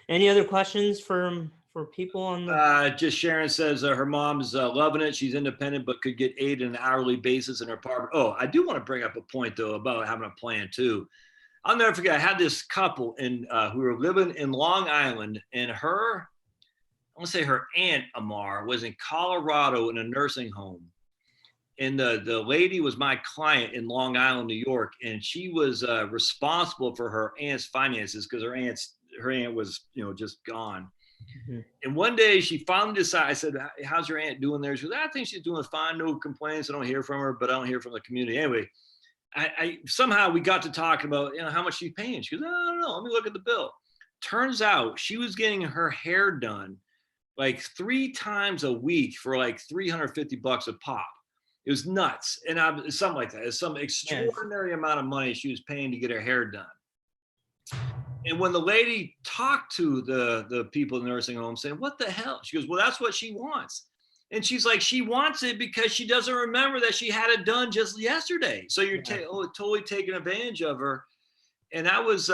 Speaker 1: Any other questions for people on the?
Speaker 2: Just Sharon says her mom's loving it. She's independent, but could get aid on an hourly basis in her apartment. Oh, I do want to bring up a point though about having a plan too. I'll never forget. I had this couple who were living in Long Island, and I want to say her aunt Amar was in Colorado in a nursing home, and the lady was my client in Long Island, New York, and she was responsible for her aunt's finances because her aunt was just gone. Mm-hmm. And one day she finally decided, I said, how's your aunt doing there? She goes, I think she's doing fine. No complaints. I don't hear from her, but I don't hear from the community. Anyway, I somehow we got to talking about, how much she's paying. She goes, I don't know. Let me look at the bill. Turns out she was getting her hair done like 3 times a week for like $350 a pop. It was nuts. And something like that. It's some extraordinary amount of money she was paying to get her hair done. And when the lady talked to the people in the nursing home saying, what the hell? She goes, well, that's what she wants. And she's like, she wants it because she doesn't remember that she had it done just yesterday. So you're totally taking advantage of her. And that was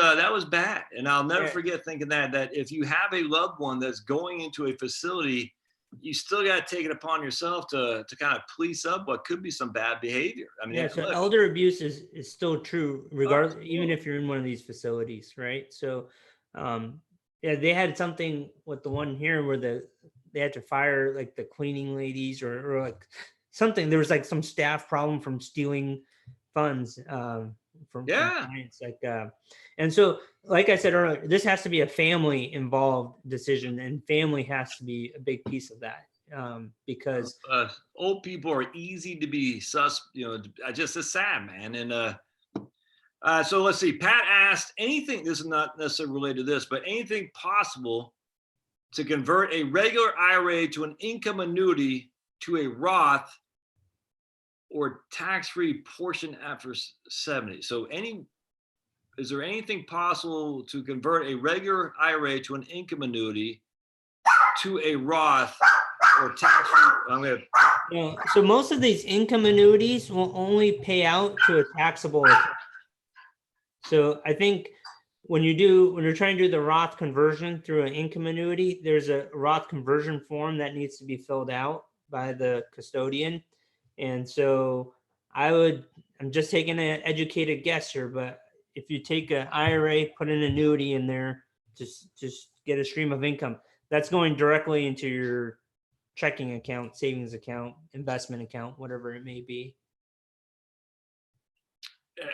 Speaker 2: bad. And I'll never forget thinking that if you have a loved one that's going into a facility, you still got to take it upon yourself to kind of police up what could be some bad behavior. I mean,
Speaker 1: so elder abuse is still true, regardless, even if you're in one of these facilities, right? So, they had something with the one here where they had to fire like the cleaning ladies or like something. There was like some staff problem from stealing funds from clients, and so, like I said earlier, this has to be a family involved decision, and family has to be a big piece of that, because
Speaker 2: old people are easy to be just as sad, man. And so let's see. Pat asked, anything, this is not necessarily related to this, but anything possible to convert a regular IRA to an income annuity to a Roth or tax-free portion after 70? So is there anything possible to convert a regular IRA to an income annuity to a Roth or tax-free?
Speaker 1: So most of these income annuities will only pay out to a taxable account. So I think when you're trying to do the Roth conversion through an income annuity, there's a Roth conversion form that needs to be filled out by the custodian. And so I'm just taking an educated guess here, but if you take an IRA, put an annuity in there, just get a stream of income, that's going directly into your checking account, savings account, investment account, whatever it may be.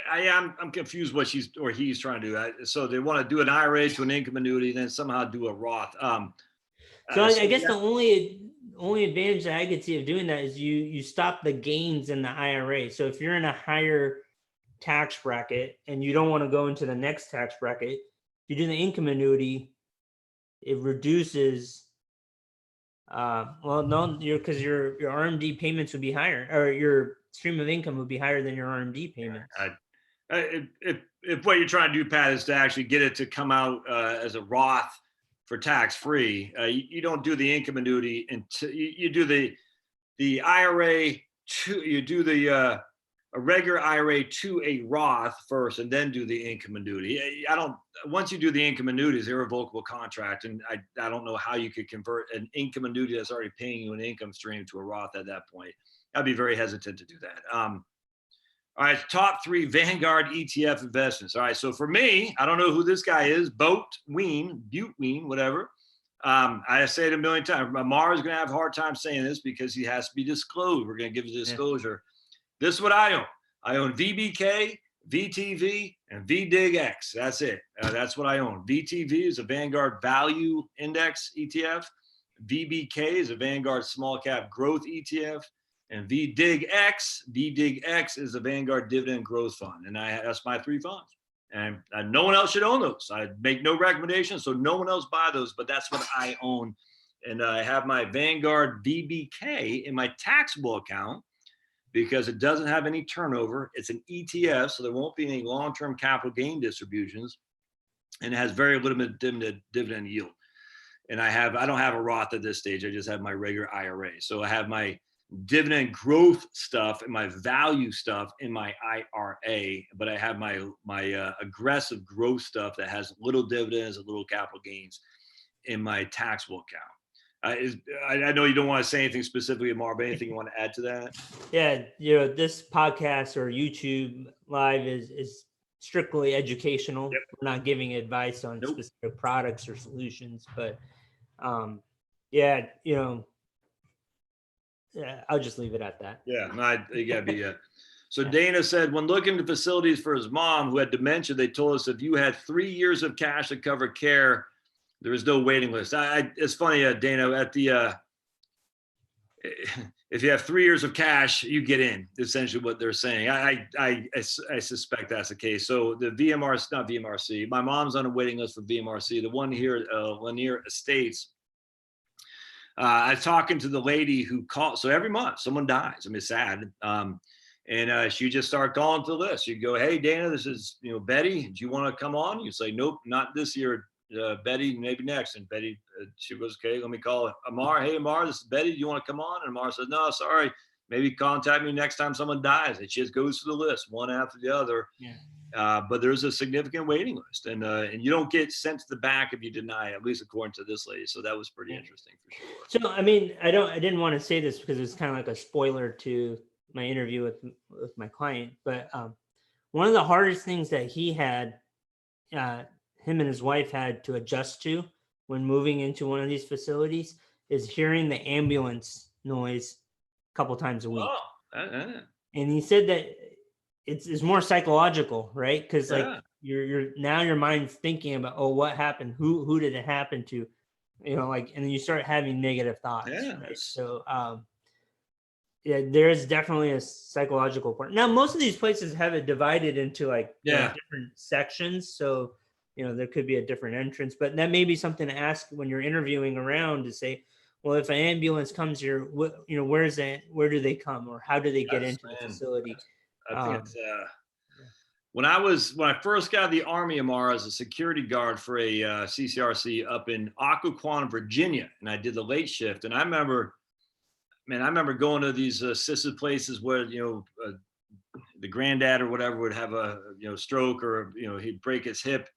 Speaker 2: I'm confused what he's trying to do. So they want to do an IRA to an income annuity, then somehow do a Roth.
Speaker 1: So I guess the only advantage that I could see of doing that is you stop the gains in the IRA. So if you're in a higher tax bracket and you don't want to go into the next tax bracket, you do the income annuity, it reduces. Because your RMD payments would be higher, or your stream of income would be higher than your RMD payments.
Speaker 2: If what you're trying to do, Pat, is to actually get it to come out as a Roth for tax-free, you don't do the income annuity until you do the IRA you do a regular IRA to a Roth first, and then do the income annuity. Once you do the income annuity, it's an irrevocable contract, and I don't know how you could convert an income annuity that's already paying you an income stream to a Roth at that point. I'd be very hesitant to do that. All right, top 3 Vanguard ETF investments. All right, so for me, I don't know who this guy is, Butte Ween, whatever. I say it a million times. Amar is going to have a hard time saying this because he has to be disclosed. We're going to give you disclosure. This is what I own. I own VBK, VTV, and VDIGX. That's it. That's what I own. VTV is a Vanguard Value Index ETF. VBK is a Vanguard small cap growth ETF, and VDIGX is a Vanguard dividend growth fund. And that's my 3 funds. And no one else should own those. I make no recommendations, so no one else buy those, but that's what I own. And I have my Vanguard VBK in my taxable account because it doesn't have any turnover. It's an ETF, so there won't be any long-term capital gain distributions, and it has very limited dividend yield. And I don't have a Roth at this stage. I just have my regular IRA. So I have my dividend growth stuff and my value stuff in my IRA, but I have my aggressive growth stuff that has little dividends and little capital gains in my taxable account. I know you don't want to say anything specifically, Amar, but anything you want to add to that?
Speaker 1: Yeah, this podcast or YouTube live is strictly educational.
Speaker 2: Yep.
Speaker 1: We're not giving advice on specific products or solutions, but yeah, I'll just leave it at that.
Speaker 2: Yeah, you gotta be. So Dana said, when looking to facilities for his mom who had dementia, they told us if you had 3 years of cash to cover care, there is no waiting list. It's funny, Dana, at the if you have 3 years of cash, you get in. Essentially, what they're saying. I suspect that's the case. So the not VMRC. My mom's on a waiting list for VMRC. The one here, Lanier Estates. I was talking to the lady who called. So every month, someone dies. I mean, it's sad. And she just started calling to the list. You go, hey, Dana, this is Betty. Do you want to come on? You say, nope, not this year. Betty, maybe next. And Betty, she goes, okay, let me call Amar. Hey, Amar, this is Betty. Do you want to come on? And Amar says, no, sorry. Maybe contact me next time someone dies. And she just goes through the list, one after the other. Yeah. But there's a significant waiting list, and you don't get sent to the back if you deny, at least according to this lady. So that was pretty interesting for sure.
Speaker 1: So I mean, I didn't want to say this because it's kind of like a spoiler to my interview with my client, but one of the hardest things that he had, him and his wife had to adjust to when moving into one of these facilities is hearing the ambulance noise a couple times a week. And he said that it's more psychological, right? Because like you're now your mind's thinking about, oh, what happened? Who did it happen to? And then you start having negative thoughts.
Speaker 2: Yeah.
Speaker 1: Right? So yeah, there is definitely a psychological part. Now, most of these places have it divided into different sections. So, there could be a different entrance, but that may be something to ask when you're interviewing around to say, well, if an ambulance comes here, where is that? Where do they come, or how do they get into the facility?
Speaker 2: I think it's when I first got out of the Army, Amar, as a security guard for a CCRC up in Occoquan, Virginia, and I did the late shift. And I remember going to these assisted places where the granddad or whatever would have a stroke, or he'd break his hip,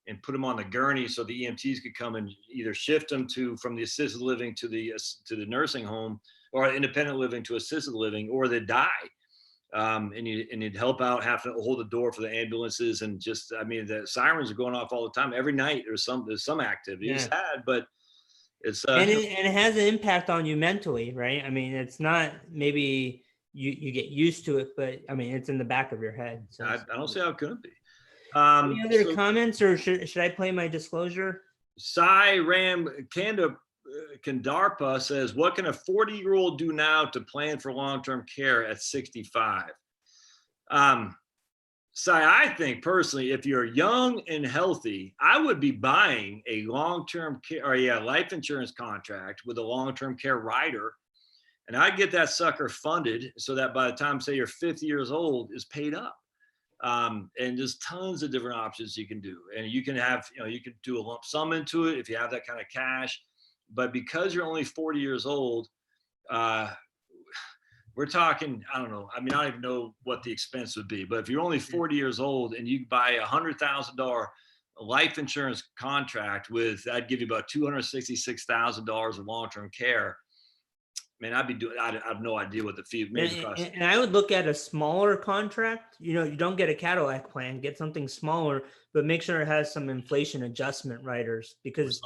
Speaker 2: and put him on the gurney so the EMTs could come and either shift him from the assisted living to the nursing home, or independent living to assisted living, or they'd die. And you'd help out, have to hold the door for the ambulances, and the sirens are going off all the time. Every night there's some activity. Yeah. It's sad, but it's
Speaker 1: and it has an impact on you mentally, right? I mean, it's not maybe you get used to it, but I mean, it's in the back of your head. So
Speaker 2: I don't see how it couldn't be.
Speaker 1: Any other comments, or should I play my disclosure?
Speaker 2: Sai Ram Kandarpa says, what can a 40-year-old do now to plan for long-term care at 65? Sai, I think personally, if you're young and healthy, I would be buying a long-term care or life insurance contract with a long-term care rider. And I'd get that sucker funded so that by the time, say, you're 50 years old, is paid up. And there's tons of different options you can do. And you can have, you could do a lump sum into it if you have that kind of cash. But because you're only 40 years old, we're talking, I don't know. I mean, I don't even know what the expense would be. But if you're only 40 years old and you buy $100,000 life insurance contract that'd give you about $266,000 of long-term care. Man, I have no idea what the fee maybe costs.
Speaker 1: And I would look at a smaller contract. You don't get a Cadillac plan, get something smaller, but make sure it has some inflation adjustment riders, because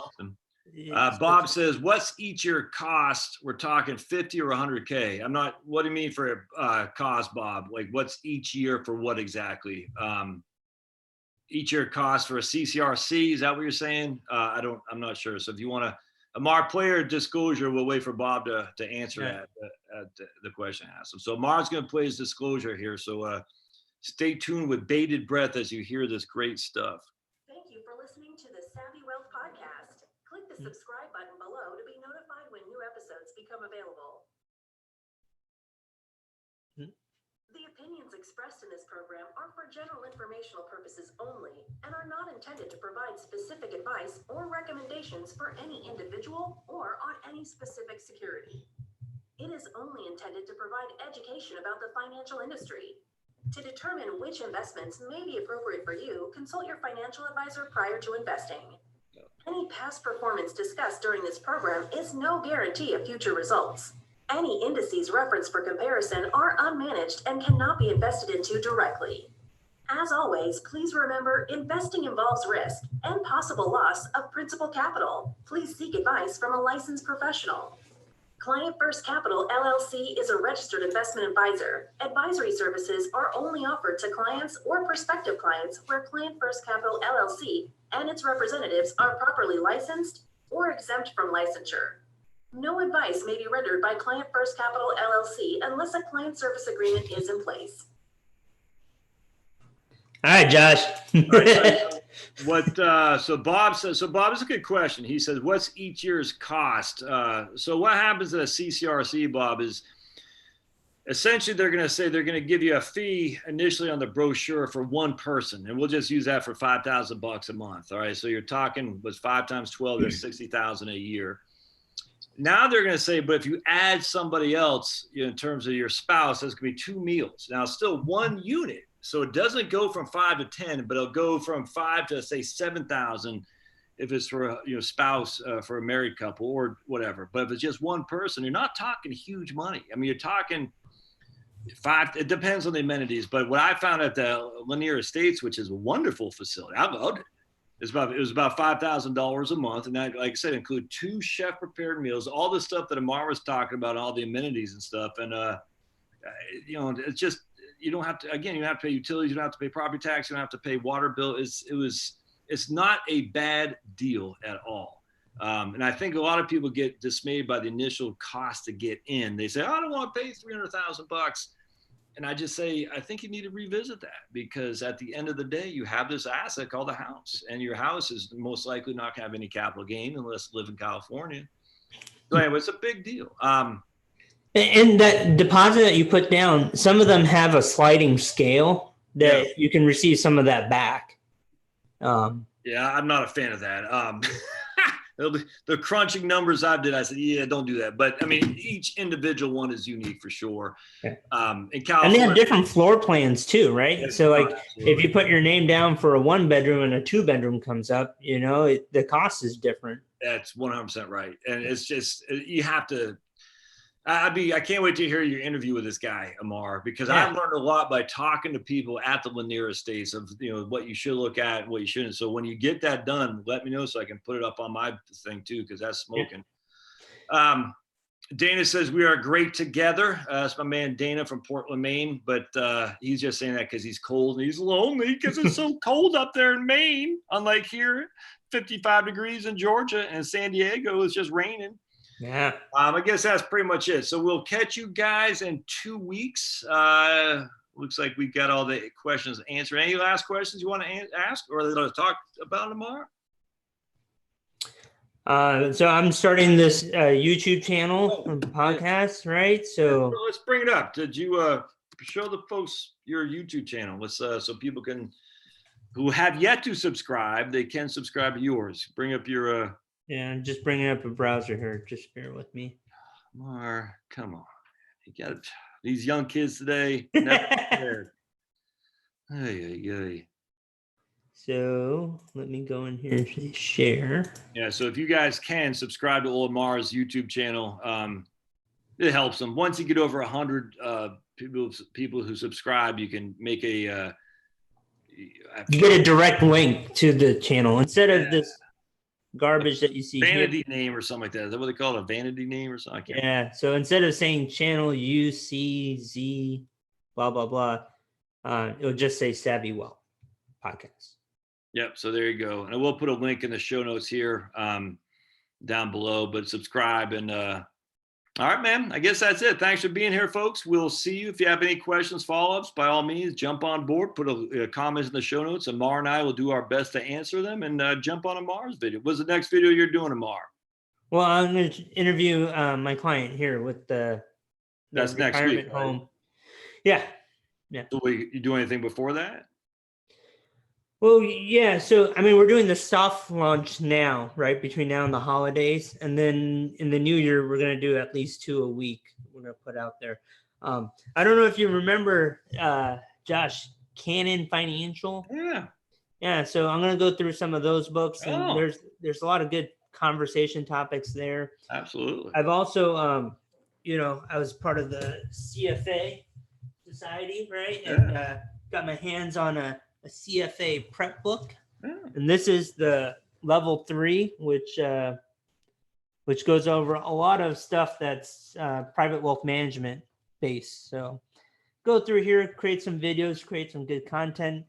Speaker 2: Bob says, what's each year cost? We're talking 50 or 100K. What do you mean for cost, Bob? Like, what's each year for what exactly? Each year cost for a CCRC, is that what you're saying? I'm not sure. So if you want to, Amar, player disclosure. We'll wait for Bob to answer
Speaker 1: Yeah.
Speaker 2: the question I asked him. So Amar's going to play his disclosure here. So stay tuned with bated breath as you hear this great stuff.
Speaker 3: Thank you for listening to the Savvy Wealth Podcast. Click the subscribe button below to be notified when new episodes become available. The opinions expressed in this program are for general informational purposes only and are not intended to provide specific advice or recommendations for any individual or on any specific security. It is only intended to provide education about the financial industry. To determine which investments may be appropriate for you, consult your financial advisor prior to investing. Any past performance discussed during this program is no guarantee of future results. Any indices referenced for comparison are unmanaged and cannot be invested into directly. As always, please remember, investing involves risk and possible loss of principal capital. Please seek advice from a licensed professional. Client First Capital LLC is a registered investment advisor. Advisory services are only offered to clients or prospective clients where Client First Capital LLC and its representatives are properly licensed or exempt from licensure. No advice may be rendered by Client First Capital LLC unless a client service agreement is in place.
Speaker 1: All right, Josh.
Speaker 2: So Bob says, Bob, is a good question. He says, what's each year's cost? So what happens at a CCRC, Bob, is essentially they're going to say they're going to give you a fee initially on the brochure for one person, and we'll just use that for $5,000 a month. All right, so you're talking was 5 times 12, that's 60,000 a year. Now they're going to say, but if you add somebody else, in terms of your spouse, there's going to be 2 meals. Now, it's still one unit, so it doesn't go from 5 to 10, but it'll go from 5 to say 7,000 if it's for a spouse for a married couple or whatever. But if it's just one person, you're not talking huge money. I mean, you're talking 5. It depends on the amenities. But what I found at the Lanier Estates, which is a wonderful facility, I loved it. It was about $5,000 a month, and that, like I said, include 2 chef-prepared meals, all the stuff that Amar was talking about, all the amenities and stuff. And it's just, you don't have to. Again, you don't have to pay utilities, you don't have to pay property tax, you don't have to pay water bill. It's not a bad deal at all. And I think a lot of people get dismayed by the initial cost to get in. They say, oh, I don't want to pay $300,000. And I just say, I think you need to revisit that, because at the end of the day, you have this asset called a house, and your house is most likely not going to have any capital gain unless you live in California. So anyway, it's a big deal.
Speaker 1: And that deposit that you put down, some of them have a sliding scale that you can receive some of that back.
Speaker 2: Yeah, I'm not a fan of that. The crunching numbers I did, I said, yeah, don't do that. But I mean, each individual one is unique for sure.
Speaker 1: Okay.
Speaker 2: In California,
Speaker 1: and they have different floor plans too, right?
Speaker 2: Yes,
Speaker 1: so like
Speaker 2: absolutely.
Speaker 1: If you put your name down for a 1-bedroom and a 2-bedroom comes up, the cost is different.
Speaker 2: That's 100% right. And it's just, you have to, I can't wait to hear your interview with this guy, Amar, because I've learned a lot by talking to people at the Lanier Estates of, what you should look at and what you shouldn't. So when you get that done, let me know so I can put it up on my thing too, because that's smoking. Yeah. Dana says we are great together. That's my man Dana from Portland, Maine, but he's just saying that because he's cold and he's lonely because it's so cold up there in Maine. Unlike here, 55 degrees in Georgia, and San Diego is just raining.
Speaker 1: Yeah.
Speaker 2: I guess that's pretty much it. So we'll catch you guys in 2 weeks. Looks like we got all the questions answered. Any last questions you want to ask or talk about tomorrow?
Speaker 1: So I'm starting this YouTube channel podcast, right? So
Speaker 2: let's bring it up. Did you show the folks your YouTube channel? Let's so people who have yet to subscribe, they can subscribe to yours. Bring up your
Speaker 1: Yeah, I'm just bringing up a browser here. Just bear with me.
Speaker 2: Mar, come on. You got these young kids today. Never prepared. Hey.
Speaker 1: So let me go in here and say share.
Speaker 2: Yeah, so if you guys can subscribe to Old Mar's YouTube channel, it helps them. Once you get over 100 people who subscribe, you can make you
Speaker 1: get a direct link to the channel instead of this garbage that you see
Speaker 2: vanity
Speaker 1: here.
Speaker 2: Name or something like that. Is that what they call it? A vanity name or something?
Speaker 1: Yeah. So instead of saying channel UCZ blah blah blah, it'll just say Savvy Wealth Podcast.
Speaker 2: Yep. So there you go. And we'll put a link in the show notes here. down below, but subscribe. And all right, man, I guess that's it. Thanks for being here, folks. We'll see you. If you have any questions, follow-ups, by all means, jump on board, put a comment in the show notes. Amar and I will do our best to answer them, and jump on Amar's video. What's the next video you're doing, Amar?
Speaker 1: Well, I'm going to interview my client here with the
Speaker 2: That's next
Speaker 1: retirement
Speaker 2: week, right?
Speaker 1: home. Yeah.
Speaker 2: So you do anything before that?
Speaker 1: Well, yeah. So, I mean, we're doing the soft launch now, right? Between now and the holidays. And then in the new year, we're going to do at least 2 a week. We're going to put out there. I don't know if you remember, Josh, Canon Financial.
Speaker 2: Yeah.
Speaker 1: Yeah. So I'm going to go through some of those books, and
Speaker 2: Oh.
Speaker 1: there's a lot of good conversation topics there.
Speaker 2: Absolutely.
Speaker 1: I've also, I was part of the CFA Society, right?
Speaker 2: Yeah.
Speaker 1: And got my hands on a CFA prep book.
Speaker 2: Yeah.
Speaker 1: And this is the level 3, which goes over a lot of stuff that's private wealth management based. So go through here, create some videos, create some good content,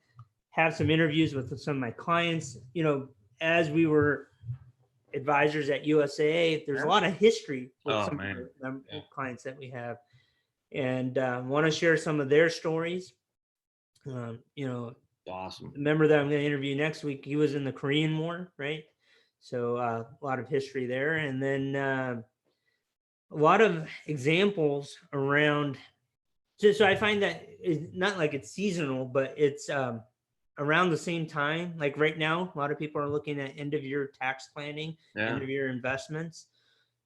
Speaker 1: have some interviews with some of my clients. As we were advisors at USAA, there's a lot of history with some of the clients that we have, and want to share some of their stories.
Speaker 2: Awesome.
Speaker 1: The member that I'm going to interview next week, he was in the Korean War, right? So a lot of history there, and then a lot of examples around. So I find that it's not like it's seasonal, but it's around the same time. Like right now, a lot of people are looking at end of year tax planning, end of year investments.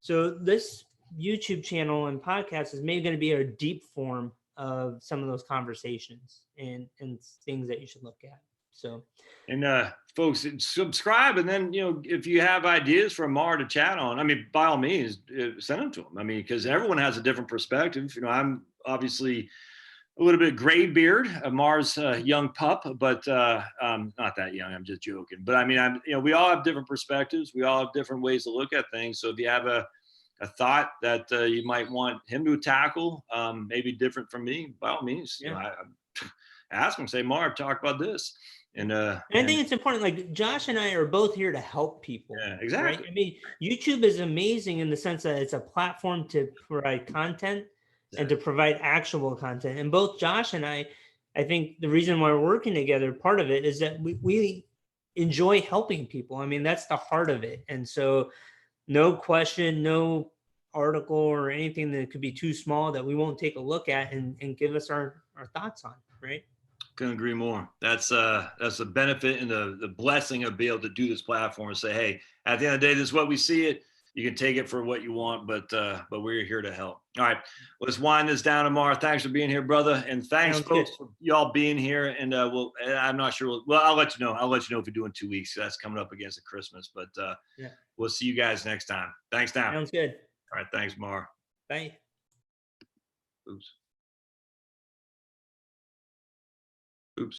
Speaker 1: So this YouTube channel and podcast is maybe going to be a deep form of some of those conversations and things that you should look at. So,
Speaker 2: and folks, subscribe, and then if you have ideas for Amar to chat on, I mean, by all means, send them to him. I mean, because everyone has a different perspective. I'm obviously a little bit gray beard. Amar's a young pup, but not that young. I'm just joking. But I mean, we all have different perspectives. We all have different ways to look at things. So if you have a thought that you might want him to tackle, maybe different from me, by all means, I ask him, say, Mar, talk about this. And I
Speaker 1: think it's important. Like Josh and I are both here to help people.
Speaker 2: Yeah, exactly.
Speaker 1: Right? I mean, YouTube is amazing in the sense that it's a platform to provide content and to provide actual content. And both Josh and I think the reason why we're working together, part of it is that we enjoy helping people. I mean, that's the heart of it. And so no question, no article or anything that could be too small that we won't take a look at and give us our thoughts on, right?
Speaker 2: Couldn't agree more. That's the benefit and the blessing of being able to do this platform and say, hey, at the end of the day, this is what we see it. You can take it for what you want, but we're here to help. All right, let's wind this down, Amar. Thanks for being here, brother, and thanks, folks, for y'all being here. And I'm not sure. Well, I'll let you know. I'll let you know if we do in 2 weeks. That's coming up against the Christmas, but we'll see you guys next time. Thanks, now.
Speaker 1: Sounds good.
Speaker 2: All right, thanks, Mar.
Speaker 1: Bye.
Speaker 2: Oops.